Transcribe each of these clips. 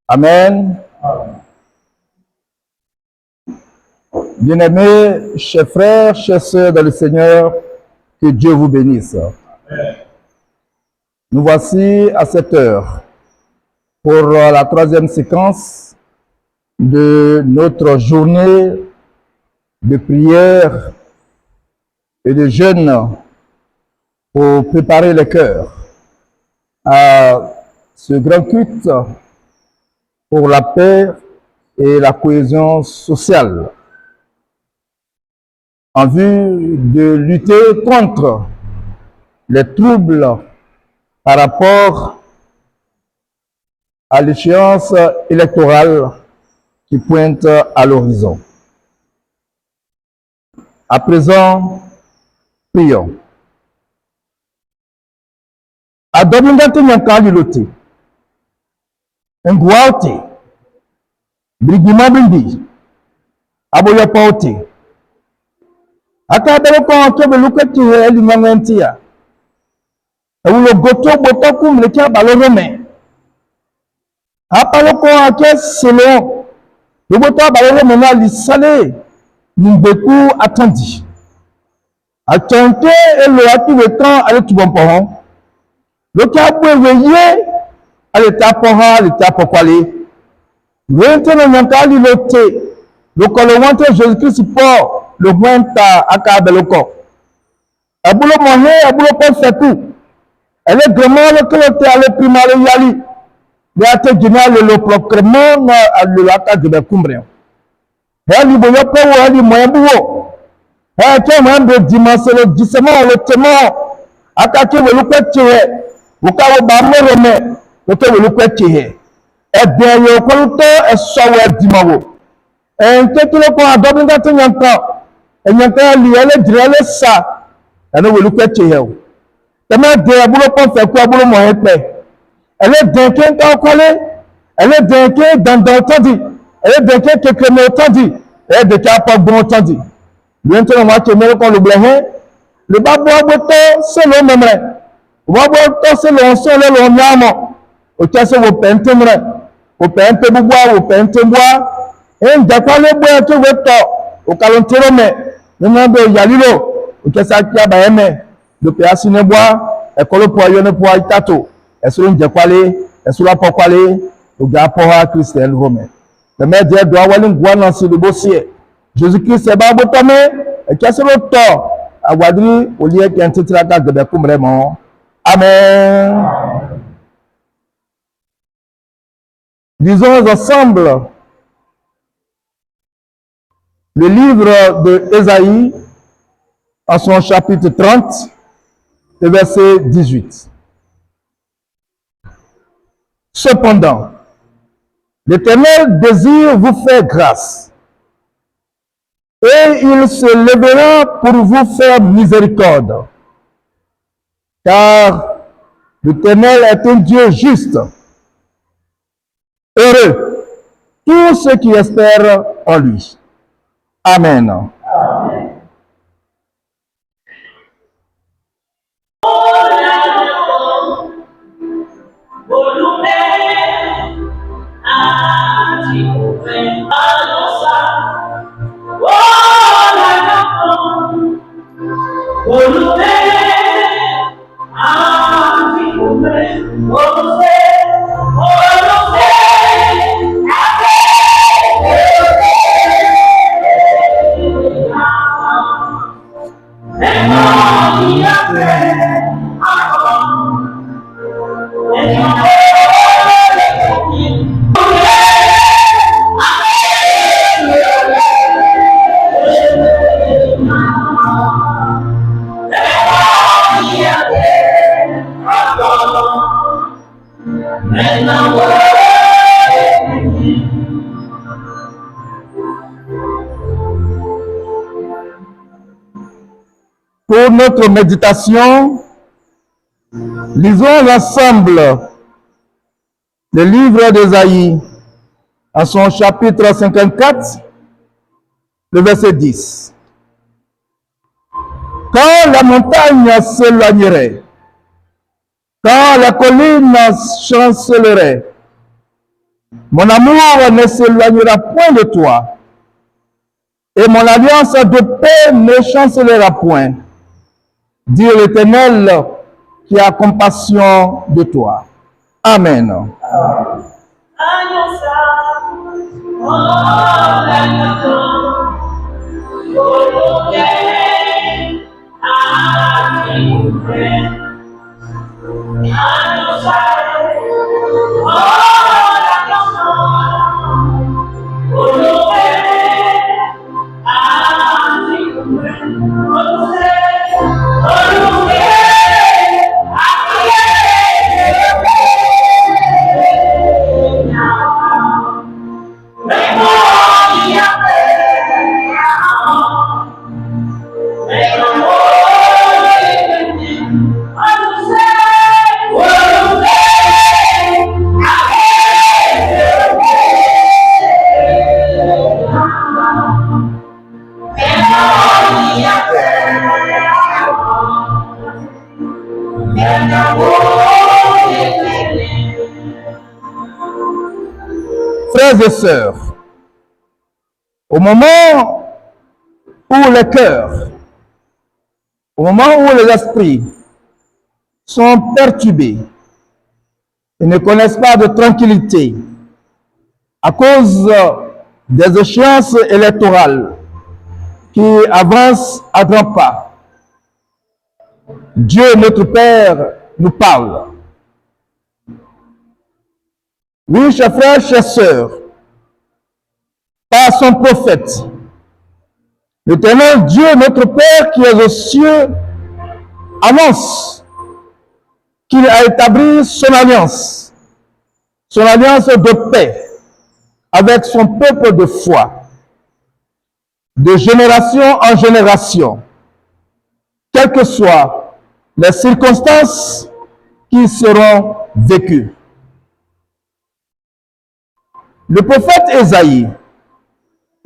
Amen. Bien-aimés, chers frères, chères sœurs dans le Seigneur, que Dieu vous bénisse. Nous voici à cette heure pour la troisième séquence de notre journée de prière et de jeûne pour préparer le cœur à ce grand culte pour la paix et la cohésion sociale, en vue de lutter contre les troubles par rapport à l'échéance électorale qui pointe à l'horizon. À présent, prions. Adomingate nyankali lote, nguauti, brigima bindi, aboya pauti, akadalo ko kebe lukati eli mangentia, ewulo goto botoku mlekia balorome, apalo ko ake selon, le boto balorome na lisale, nimbeku atandi, atente elo ati wetan ale tubompohon, le kabwe weye, ale tapoha, ale tapokwale, Wente no nyankali lote, le kolowante Jésus-Christ pour le wenta akabeloko. Abulo mohe, abulo konfeku. Elle est vraiment le cloté à l'épimale yali. Le ate génial le procrément na le laka de Bekumbrian. Elle boyo po ali moyembuo. Elle est un de dimanche le dissement le témoin. Akake le lokwetche. Ukawo ba merome. Le lokwetche. Ẹ̀dẹ̀ ẹ̀yọ̀ ọ̀pọ̀lọpọ̀ ẹ̀ṣọ́wọ́ ẹ̀dìmọ̀wò. Ẹ̀ǹkẹ́kẹ́lẹ́ kan àdọ́gbẹ́gbẹ́ tó yànkan. Ẹ̀yànkan ẹ̀lì ẹlẹ́dìrẹ́ ẹlẹ́sà. Ẹ̀nà wòlúkẹ́ tì yẹ̀ o. Tẹ̀mẹ́dẹ̀ ẹ̀búrọ́pọ̀ fẹ̀kú ẹ̀búrọ́mọ̀ ẹ̀pẹ̀. Ẹlẹ́dẹ̀ kéńkà ọkọ́lé. Ẹlẹ́dẹ̀ ké dandan ọ̀tọ́dì. Ẹlẹ́dẹ̀ ké kékeré ọ̀tọ́dì. Ẹlẹ́dẹ̀ ké apọ̀gbọ̀n ọ̀tọ́dì. Lóyún tó wọn wá ké mẹ́rin kan lògbẹ̀ hẹ́. Lè bá bọ́ ọgbẹ́ tó sẹ́lẹ̀ mẹ́mẹ́rẹ̀. Wọ́n bọ́ tó sẹ́lẹ̀ ọ̀sán lẹ́lọ́ ọ̀nyámọ̀. Òtẹ́sẹ̀ wò pẹ̀ntẹ́ mẹ́rẹ̀. Opente bubwa opente bwa njakwale bwa to weto okalontere me nando yalilo okesa kia ba eme do pe asine bwa ekolopo ayone po itato esuro njakwale esuro apokwale oga poha Christian home the meje do awale ngwa na si do sie Jesus Christ ba botome ekesero to agwadiri oliye kentitra ka gbe kumre mo amen. Disons ensemble le livre de Ésaïe en son chapitre 30, le verset 18. Cependant, l'Éternel désire vous faire grâce et il se lèvera pour vous faire miséricorde. Car l'Éternel est un Dieu juste. Heureux tous ceux qui espèrent en lui. Amen. Pour notre méditation, lisons ensemble le livre d'Ésaïe en son chapitre 54, le verset 10. Quand la montagne s'éloignerait, quand la colline chancellerait, mon amour ne s'éloignera point de toi, et mon alliance de paix ne chancellera point, dit l'Éternel qui a compassion de toi. Amen. Frères et sœurs, au moment où les cœurs, au moment où les esprits sont perturbés et ne connaissent pas de tranquillité à cause des échéances électorales qui avancent à grands pas, Dieu notre Père nous parle. Oui, chers frères, chères sœurs, par son prophète, l'Éternel Dieu notre Père qui est aux cieux annonce qu'il a établi son alliance de paix avec son peuple de foi, de génération en génération, quelles que soient les circonstances qui seront vécues. Le prophète Ésaïe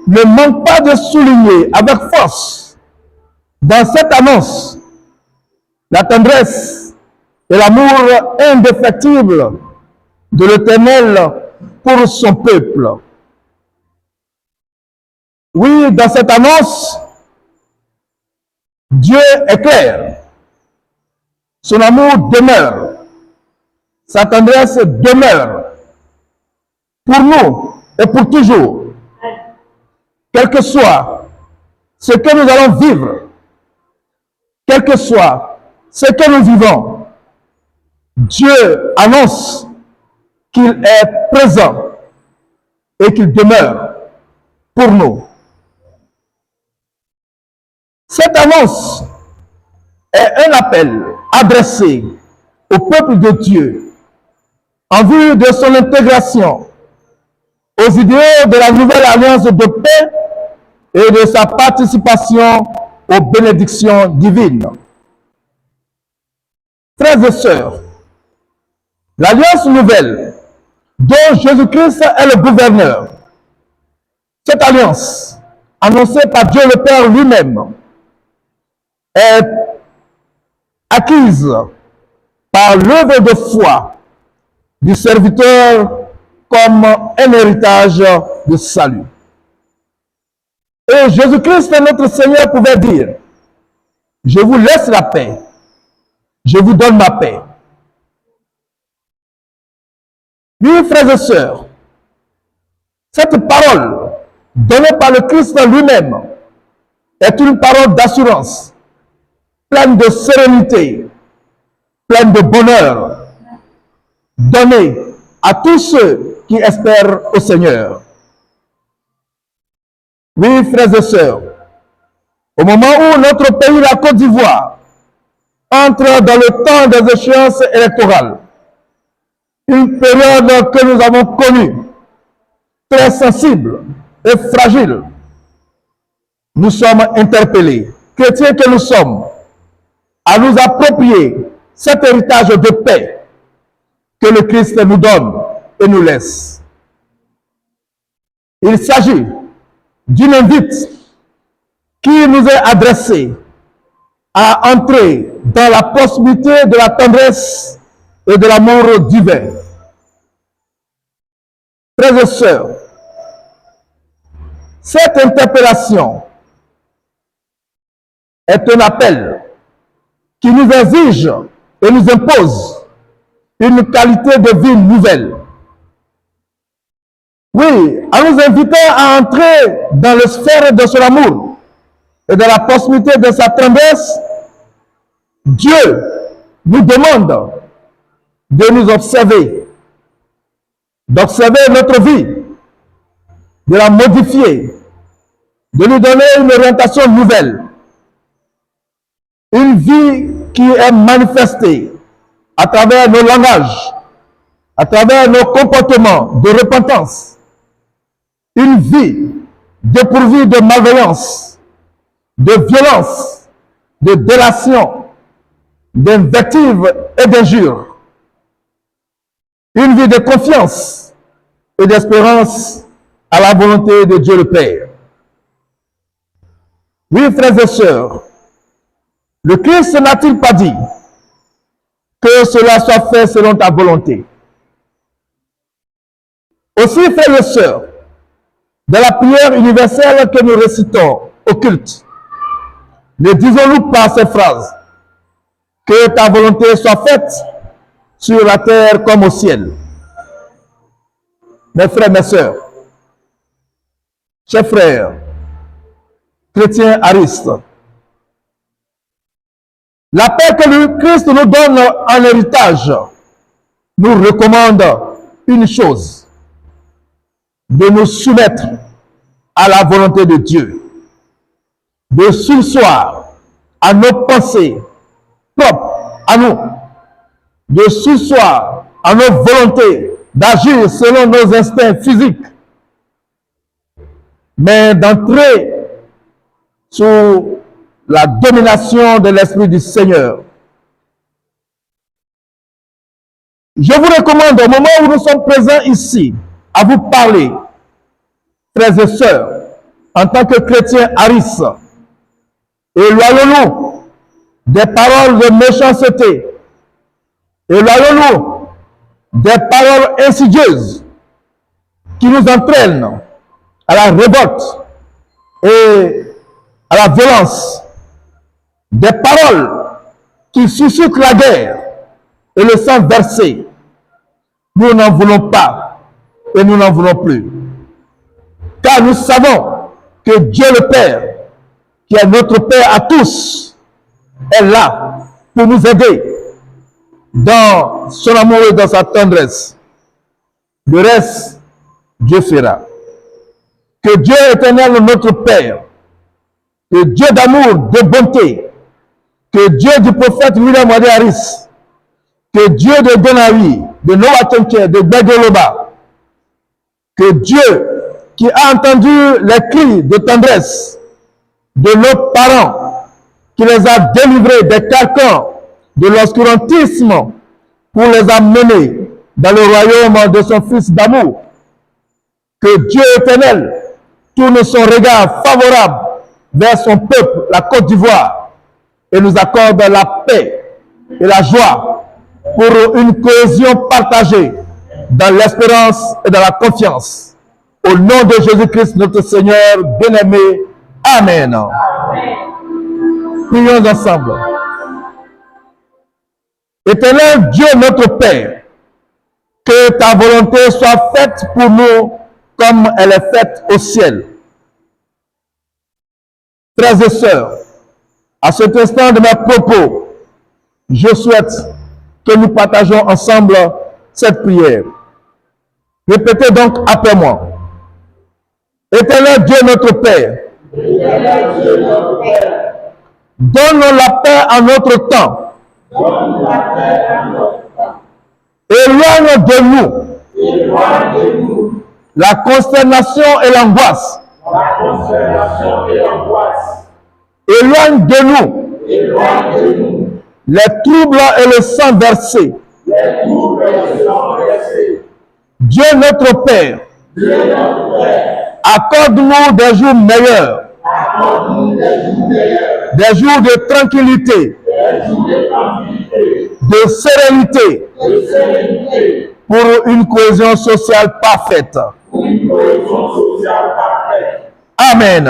ne manque pas de souligner avec force dans cette annonce la tendresse et l'amour indéfectible de l'Éternel pour son peuple. Oui, dans cette annonce, Dieu est clair. Son amour demeure. Sa tendresse demeure pour nous et pour toujours. Quel que soit ce que nous allons vivre, quel que soit ce que nous vivons, Dieu annonce qu'il est présent et qu'il demeure pour nous. Cette annonce est un appel adressé au peuple de Dieu en vue de son intégration aux idéaux de la nouvelle alliance de paix et de sa participation aux bénédictions divines. Frères et sœurs, l'alliance nouvelle dont Jésus-Christ est le gouverneur. Cette alliance, annoncée par Dieu le Père lui-même, est acquise par l'œuvre de foi du serviteur comme un héritage de salut. Et Jésus-Christ, notre Seigneur, pouvait dire, je vous laisse la paix, je vous donne ma paix. Oui, frères et sœurs, cette parole donnée par le Christ lui-même est une parole d'assurance, pleine de sérénité, pleine de bonheur, donnée à tous ceux qui espèrent au Seigneur. Oui, frères et sœurs, au moment où notre pays, la Côte d'Ivoire, entre dans le temps des échéances électorales, une période que nous avons connue, très sensible et fragile, nous sommes interpellés, chrétiens que nous sommes, à nous approprier cet héritage de paix que le Christ nous donne et nous laisse. Il s'agit d'une invite qui nous est adressée à entrer dans la proximité de la tendresse et de l'amour divin. Frères et sœurs, cette interpellation est un appel qui nous exige et nous impose une qualité de vie nouvelle. Oui, en nous invitant à entrer dans les sphères de son amour et de la proximité de sa tendresse, Dieu nous demande de nous observer, d'observer notre vie, de la modifier, de nous donner une orientation nouvelle, une vie qui est manifestée à travers nos langages, à travers nos comportements de repentance, une vie dépourvue de malveillance, de violence, de délation, d'invectives et d'injures, une vie de confiance et d'espérance à la volonté de Dieu le Père. Oui, frères et sœurs, le Christ n'a-t-il pas dit que cela soit fait selon ta volonté? Aussi, frères et sœurs, dans la prière universelle que nous récitons au culte, ne disons-nous pas ces phrases: que ta volonté soit faite sur la terre comme au ciel. Mes frères, mes sœurs, chers frères, chrétiens aristes, la paix que le Christ nous donne en héritage nous recommande une chose: de nous soumettre à la volonté de Dieu, de surseoir à nos pensées propres à nous, de surseoir à nos volontés d'agir selon nos instincts physiques, mais d'entrer sous la domination de l'Esprit du Seigneur. Je vous recommande, au moment où nous sommes présents ici, à vous parler, frères et sœurs, en tant que chrétiens aristes, éloignons-nous des paroles de méchanceté, éloignons-nous des paroles insidieuses qui nous entraînent à la révolte et à la violence, des paroles qui suscitent la guerre et le sang versé. Nous n'en voulons pas et nous n'en voulons plus. Car nous savons que Dieu le Père, qui est notre Père à tous, est là pour nous aider dans son amour et dans sa tendresse. Le reste, Dieu fera. Que Dieu éternel, notre Père, que Dieu d'amour, de bonté, que Dieu du prophète William Wadé Harris, que Dieu de Gonaï, de Noah Tchenké, de Begoloba, que Dieu qui a entendu les cris de tendresse de nos parents, qui les a délivrés des carcans de l'obscurantisme pour les amener dans le royaume de son Fils d'amour. Que Dieu éternel tourne son regard favorable vers son peuple, la Côte d'Ivoire, et nous accorde la paix et la joie pour une cohésion partagée dans l'espérance et dans la confiance. Au nom de Jésus-Christ, notre Seigneur bien-aimé. Amen. Prions ensemble. Éternel Dieu notre Père, que ta volonté soit faite pour nous comme elle est faite au ciel. Frères et sœurs, à cet instant de mes propos, je souhaite que nous partageons ensemble cette prière. Répétez donc après moi. Éternel Dieu notre Père, donne la paix en notre temps. Éloigne de nous la consternation et l'angoisse. Éloigne de nous les troubles et le sang versé. Dieu notre Père, accorde-nous des jours meilleurs, des jours de tranquillité, de sérénité, pour une cohésion sociale parfaite. Amen.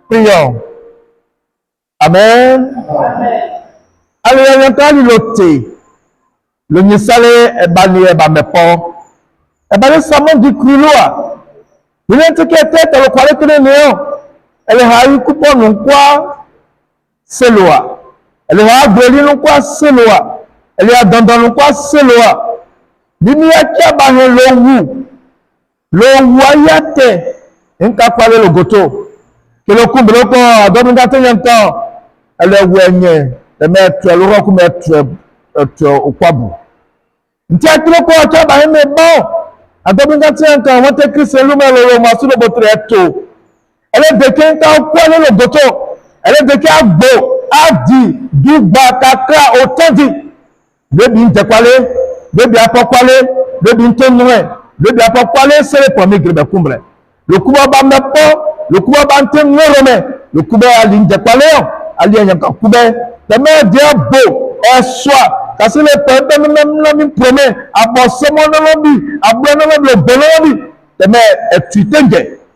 Prions. Amen. Allez, il y a le misale est banni et bamepo. Et banni seulement du cruloa. Il est que tête le croire que le néant. Elle a eu coupon non quoi c'est loi. Elle a brûlé non quoi c'est loi. Elle a dans non quoi c'est loi. L'imia qui a banni le wayate. Un cas parler le goto. Que le coup bloquant à dominateur yantan. Elle est ouénie. Le maître, le roi comme maître au Kwabu. Ntia kilo kwa chaba heme bon. Adobu ngati yanka wante Christ lume lo masu lo botre eto. Ele deke nka kwa le boto. Ele deke agbo adi dugba kakra otandi. Lebi ntekwale, lebi apokwale, lebi ntenwe, lebi apokwale sele pour migre kumbre. Le kuba ba mepo, le kuba ba ntenwe rome, le kuba ali ntekwale ali yanka kuba. Le maire dia beau et soit parce que le peuple même promet à bosser mon lobby à bonne le bon lobby le maire est tuité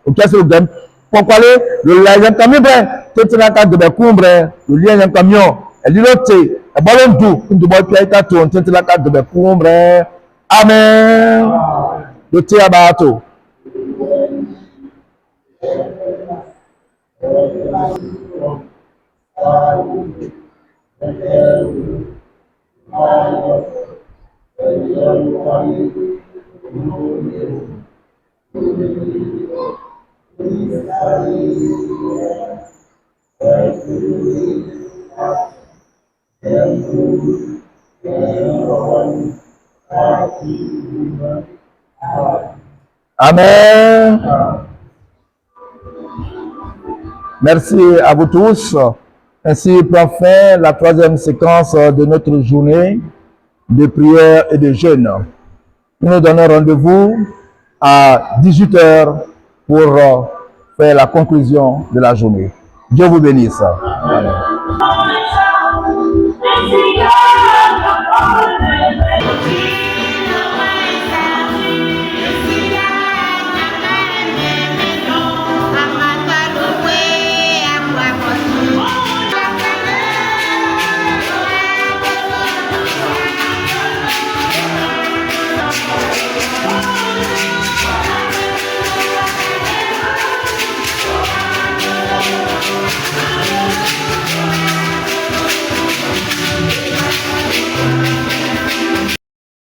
au cas où le pourquoi le lien camion ben tout na ka de kumbre le lien camion elle dit l'autre et ballon tout une boîte qui a tout tout na ka de kumbre amen le thé abato Amen. Merci à vous tous. Ainsi prend fin la troisième séquence de notre journée de prière et de jeûne. Nous nous donnons rendez-vous à 18h pour faire la conclusion de la journée. Dieu vous bénisse. Amen.